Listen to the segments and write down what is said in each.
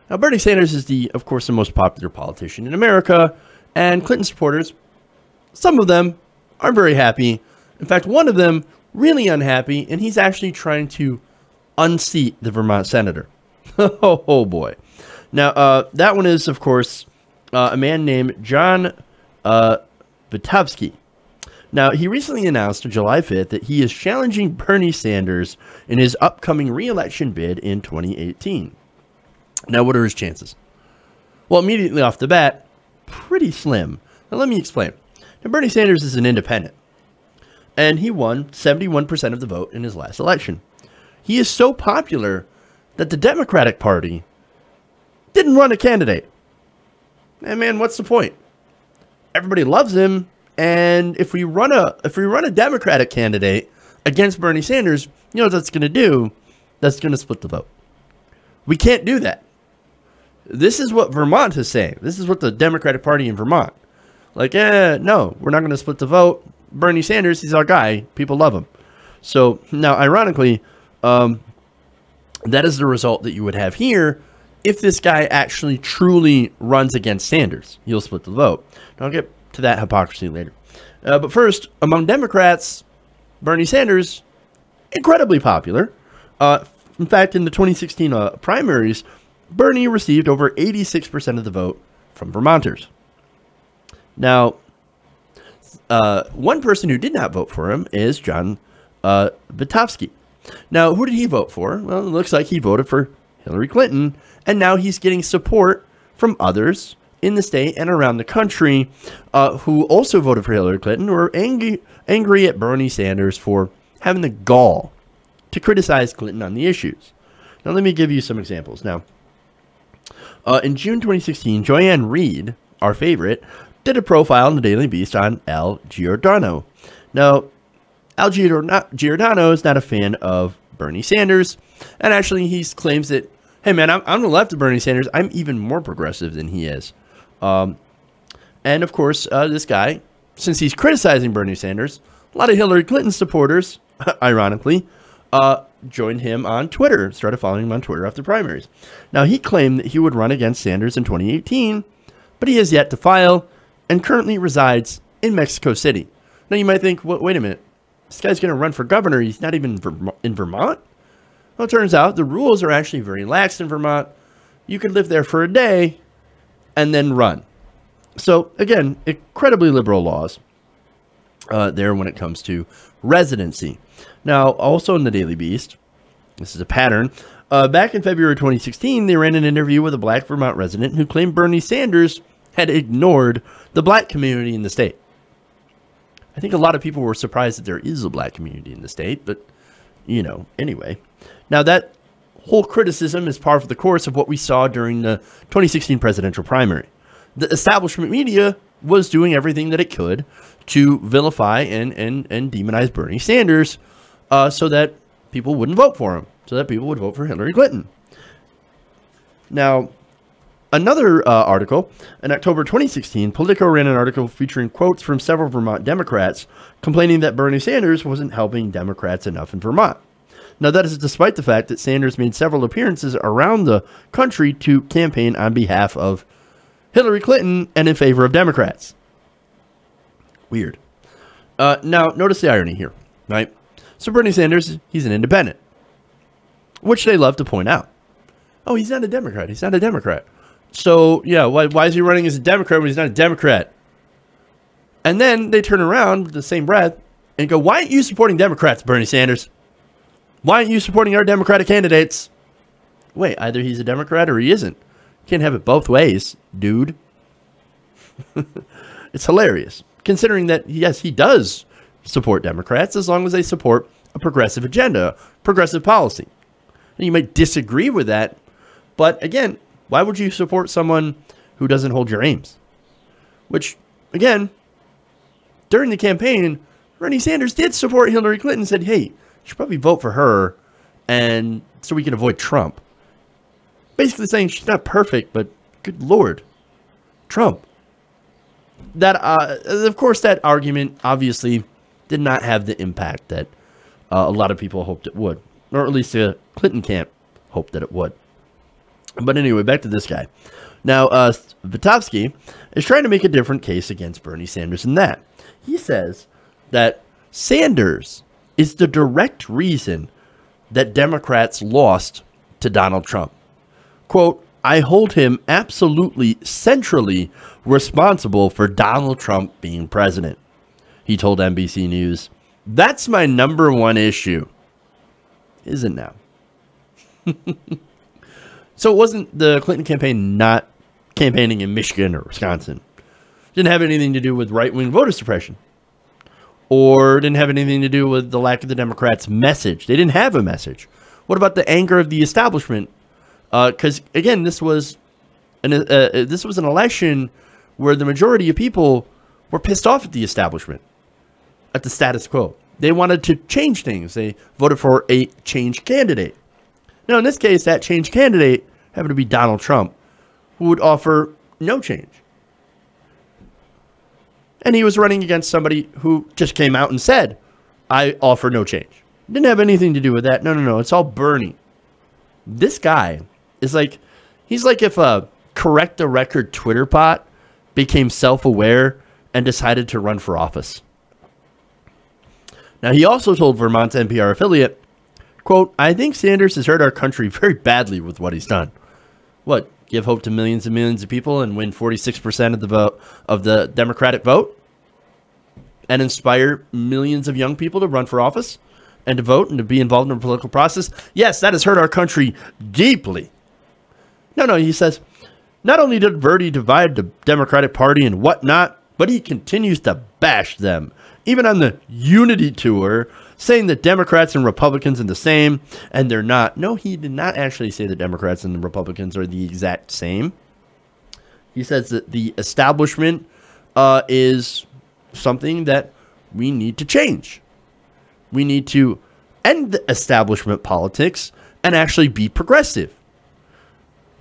Now, Bernie Sanders is, of course, the most popular politician in America, and Clinton supporters, some of them, aren't very happy. In fact, one of them really unhappy, and he's actually trying to unseat the Vermont senator. Oh boy. Now, that one is, of course, a man named John Vitovsky. Now, he recently announced on July 5th that he is challenging Bernie Sanders in his upcoming re-election bid in 2018. Now, what are his chances? Well, immediately off the bat, pretty slim. Now, let me explain. Now, Bernie Sanders is an independent, and he won 71% of the vote in his last election. He is so popular that the Democratic Party didn't run a candidate. And man, what's the point? Everybody loves him, and if we run a Democratic candidate against Bernie Sanders, you know what that's going to do? That's going to split the vote. We can't do that. This is what Vermont is saying. This is what the Democratic Party in Vermont. Like, no, we're not going to split the vote. Bernie Sanders, he's our guy. People love him. So now, ironically, that is the result that you would have here if this guy actually truly runs against Sanders. He'll split the vote. I'll get to that hypocrisy later. But first, among Democrats, Bernie Sanders, incredibly popular. In fact, in the 2016 primaries, Bernie received over 86% of the vote from Vermonters. Now, one person who did not vote for him is John Vitovsky. Now, who did he vote for? Well, it looks like he voted for Hillary Clinton, and now he's getting support from others in the state and around the country who also voted for Hillary Clinton, who are angry at Bernie Sanders for having the gall to criticize Clinton on the issues. Now, let me give you some examples. Now, in June 2016, Joanne Reed, our favorite, did a profile in the Daily Beast on Al Giordano. Now, Al Giordano is not a fan of Bernie Sanders, and actually he claims that, hey man, I'm on the left of Bernie Sanders. I'm even more progressive than he is. And of course, this guy, since he's criticizing Bernie Sanders, a lot of Hillary Clinton supporters, ironically, joined him on Twitter, started following him on Twitter after primaries. Now, he claimed that he would run against Sanders in 2018, but he has yet to file and currently resides in Mexico City. Now, you might think, well, wait a minute, this guy's going to run for governor. He's not even in Vermont? Well, it turns out the rules are actually very lax in Vermont. You could live there for a day and then run. So, again, incredibly liberal laws there when it comes to residency. Now, also in the Daily Beast, this is a pattern. Back in February 2016, they ran an interview with a black Vermont resident who claimed Bernie Sanders had ignored the black community in the state. I think a lot of people were surprised that there is a black community in the state, but, you know, anyway. Now, that whole criticism is par for the course of what we saw during the 2016 presidential primary. The establishment media was doing everything that it could to vilify and demonize Bernie Sanders so that people wouldn't vote for him, so that people would vote for Hillary Clinton. Now, another article, in October 2016, Politico ran an article featuring quotes from several Vermont Democrats complaining that Bernie Sanders wasn't helping Democrats enough in Vermont. Now, that is despite the fact that Sanders made several appearances around the country to campaign on behalf of Hillary Clinton and in favor of Democrats. Weird. Now, notice the irony here, right? So Bernie Sanders, he's an independent, which they love to point out. Oh, he's not a Democrat. He's not a Democrat. So, yeah, why is he running as a Democrat when he's not a Democrat? And then they turn around with the same breath and go, why aren't you supporting Democrats, Bernie Sanders? Why aren't you supporting our Democratic candidates? Wait, either he's a Democrat or he isn't. Can't have it both ways, dude. It's hilarious, considering that, yes, he does support Democrats as long as they support a progressive agenda, progressive policy. And you might disagree with that, but again, why would you support someone who doesn't hold your aims? Which, again, during the campaign, Bernie Sanders did support Hillary Clinton and said, hey, you should probably vote for her and so we can avoid Trump. Basically saying she's not perfect, but good Lord, Trump. That, of course, that argument obviously did not have the impact that a lot of people hoped it would, or at least the Clinton camp hoped that it would. But anyway, back to this guy. Now, Vitovsky is trying to make a different case against Bernie Sanders in that. He says that Sanders is the direct reason that Democrats lost to Donald Trump. Quote, I hold him absolutely centrally responsible for Donald Trump being president, he told NBC News. That's my number one issue. Is it now? So it wasn't the Clinton campaign not campaigning in Michigan or Wisconsin. Didn't have anything to do with right-wing voter suppression. Or didn't have anything to do with the lack of the Democrats' message. They didn't have a message. What about the anger of the establishment? Because, again, this was an election where the majority of people were pissed off at the establishment, at the status quo. They wanted to change things. They voted for a change candidate. Now, in this case, that change candidate happened to be Donald Trump, who would offer no change. And he was running against somebody who just came out and said, I offer no change. Didn't have anything to do with that. No. It's all Bernie. This guy is like, he's like if a correct the record Twitter bot became self-aware and decided to run for office. Now, he also told Vermont's NPR affiliate, quote, I think Sanders has hurt our country very badly with what he's done. What, give hope to millions and millions of people and win 46% of the vote of the Democratic vote? And inspire millions of young people to run for office and to vote and to be involved in the political process? Yes, that has hurt our country deeply. No, he says, not only did Verdi divide the Democratic Party and whatnot, but he continues to bash them. Even on the Unity Tour, saying that Democrats and Republicans are the same, and they're not. No, he did not actually say that Democrats and the Republicans are the exact same. He says that the establishment is something that we need to change. We need to end the establishment politics and actually be progressive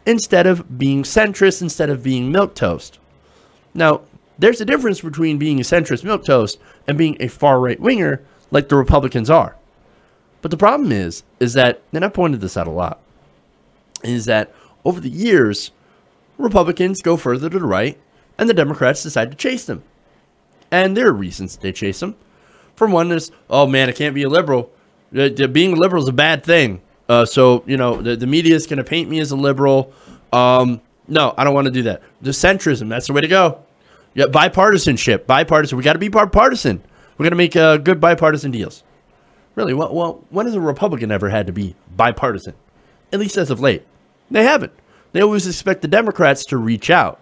instead of being centrist, instead of being milquetoast. Now, there's a difference between being a centrist milquetoast and being a far-right winger like the Republicans are. But the problem is that, and I pointed this out a lot, is that over the years, Republicans go further to the right and the Democrats decide to chase them. And there are reasons they chase them. For one, is, oh man, I can't be a liberal. Being a liberal is a bad thing. So, you know, the media is going to paint me as a liberal. No, I don't want to do that. The centrism, that's the way to go. Yeah, bipartisanship, bipartisan. We got to be bipartisan. We're going to make good bipartisan deals. Really, well, when has a Republican ever had to be bipartisan? At least as of late. They haven't. They always expect the Democrats to reach out.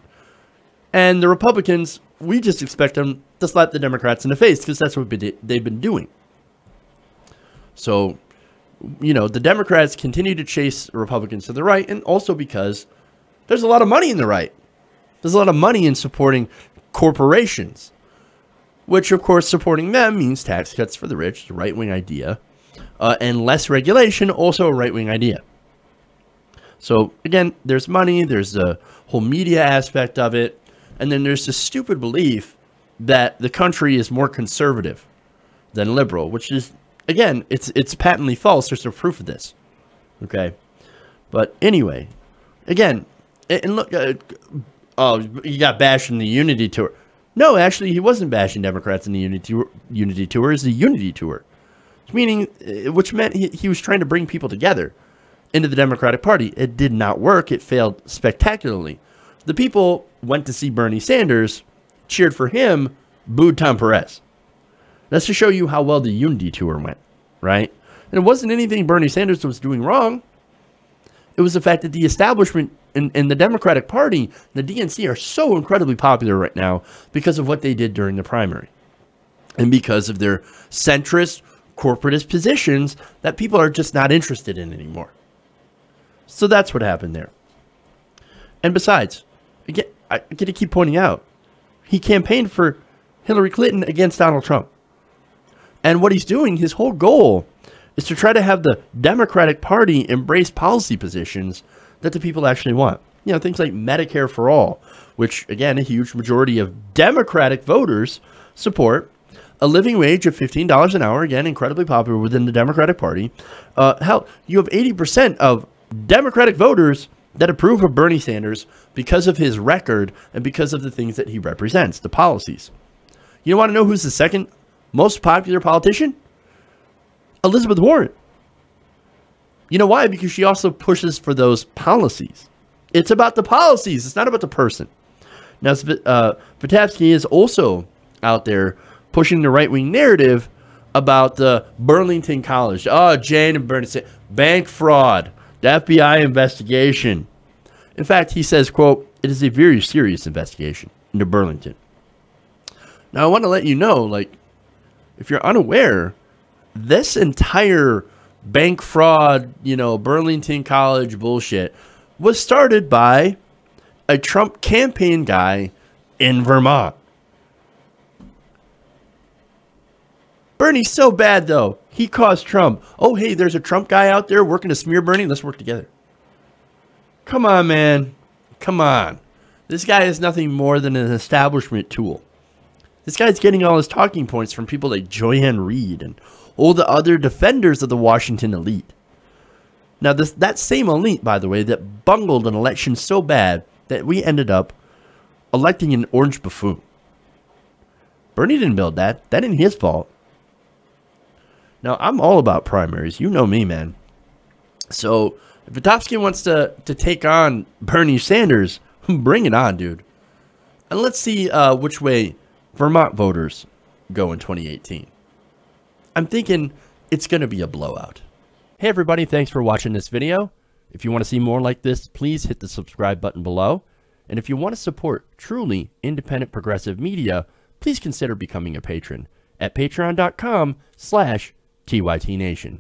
And the Republicans, we just expect them to slap the Democrats in the face because that's what they've been doing. So, you know, the Democrats continue to chase Republicans to the right, and also because there's a lot of money in the right. There's a lot of money in supporting corporations, which, of course, supporting them means tax cuts for the rich, the right-wing idea, and less regulation, also a right-wing idea. So, again, there's money, there's the whole media aspect of it, and then there's this stupid belief that the country is more conservative than liberal, which is, again, it's patently false. There's no proof of this. Okay? But anyway, again, and look, oh, you got bashed in the Unity Tour. No, actually, he wasn't bashing Democrats in the Unity Tour. It's the Unity Tour, meaning, which meant he was trying to bring people together into the Democratic Party. It did not work. It failed spectacularly. The people went to see Bernie Sanders, cheered for him, booed Tom Perez. That's to show you how well the Unity Tour went, right? And it wasn't anything Bernie Sanders was doing wrong. It was the fact that the establishment in the Democratic Party, the DNC, are so incredibly popular right now because of what they did during the primary. And because of their centrist, corporatist positions that people are just not interested in anymore. So that's what happened there. And besides, again, I get to keep pointing out, he campaigned for Hillary Clinton against Donald Trump. And what he's doing, his whole goal, is to try to have the Democratic Party embrace policy positions that the people actually want. You know, things like Medicare for all, which, again, a huge majority of Democratic voters support. A living wage of $15 an hour, again, incredibly popular within the Democratic Party. Hell, you have 80% of Democratic voters that approve of Bernie Sanders because of his record and because of the things that he represents, the policies. You want to know who's the second most popular politician? Elizabeth Warren. You know why? Because she also pushes for those policies. It's about the policies. It's not about the person. Now, Patapsky is also out there pushing the right-wing narrative about the Burlington College. Oh, Jane and Bernie Sanders. Bank fraud. The FBI investigation. In fact, he says, quote, it is a very serious investigation into Burlington. Now, I want to let you know, like, if you're unaware, this entire bank fraud, Burlington College bullshit was started by a Trump campaign guy in Vermont. Bernie's so bad, though. He caused Trump. Oh, hey, there's a Trump guy out there working to smear Bernie. Let's work together. Come on, man. Come on. This guy is nothing more than an establishment tool. This guy's getting all his talking points from people like Joanne Reed and all the other defenders of the Washington elite. Now, that same elite, by the way, that bungled an election so bad that we ended up electing an orange buffoon. Bernie didn't build that. That ain't his fault. Now, I'm all about primaries. You know me, man. So, if Patapsky wants to take on Bernie Sanders, bring it on, dude. And let's see which way Vermont voters go in 2018. I'm thinking it's going to be a blowout. Hey, everybody. Thanks for watching this video. If you want to see more like this, please hit the subscribe button below. And if you want to support truly independent progressive media, please consider becoming a patron at patreon.com/TYTNation.